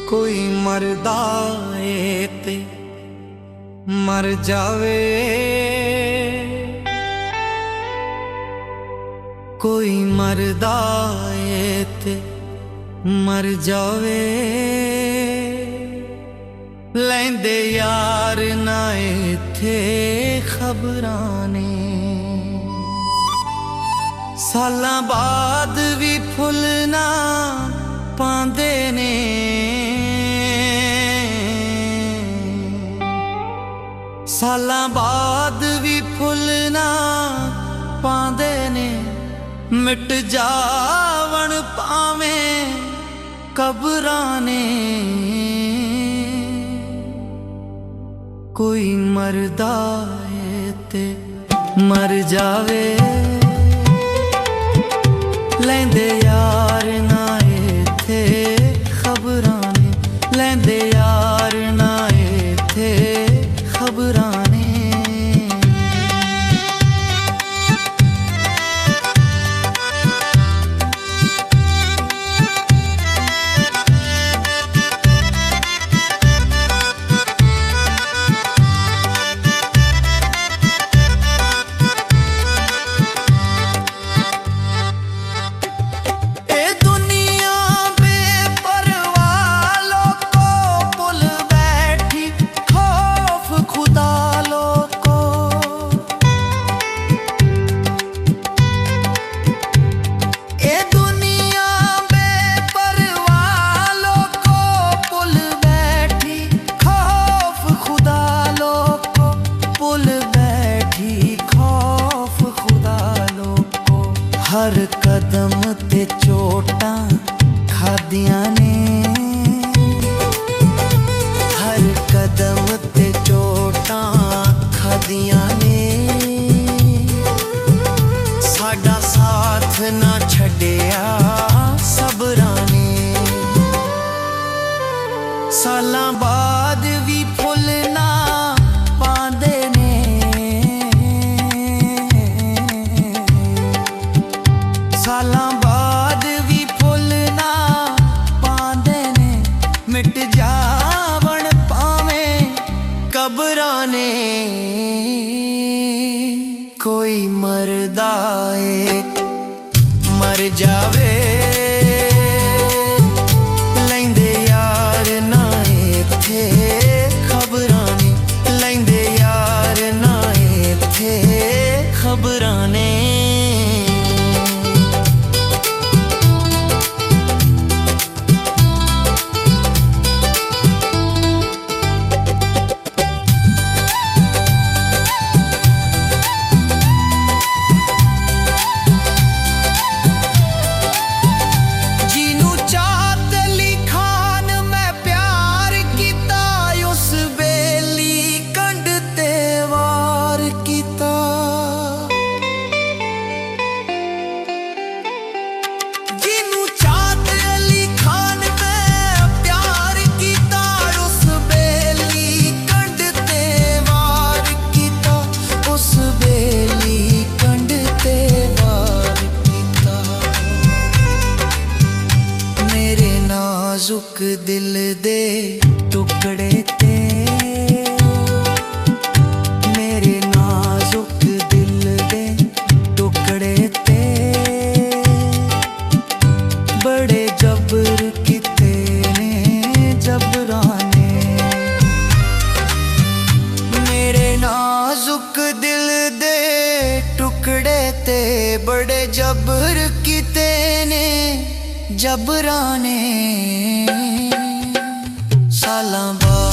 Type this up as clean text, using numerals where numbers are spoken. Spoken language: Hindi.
कोई मरदा ए ते मर जावे, कोई मरदा ए ते मर जावे। लैंदे यार ना इत्थे खबरां ने, सालां बाद भी फुल ना पांदे ने। सालां बाद भी फुल ना पांदे ने, मिट जावन पावें कबरां ने। कोई मरदा ए ते मर जावे, लैंदे यार ना इत्थे खबरां ने, लैंदे यार ना इत्थे खबरां ने। हर कदम ते चोटां खादियां ने, हर कदम ते चोटां खादियां ने। साडा साथ ना छड्डिया सबरां ने, सालां बाद भी फुल ना पांदे ने। सालां बाद भी फुल ना पांदे ने, मिट जावन पावें कबरां ने। कोई मरदा ए मर जावे, लैंदे यार ना इत्थे खबरां ने, लैंदे यार ना इत्थे खबरां ने। नाजुक दिल दे टुकड़े ते, मेरे नाजुक दिल दे टुकड़े ते, बड़े जबर किते ने जबरां ने। मेरे नाजुक दिल दे टुकड़े ते, बड़े जबर किते ने जबरां ने। सालां बाद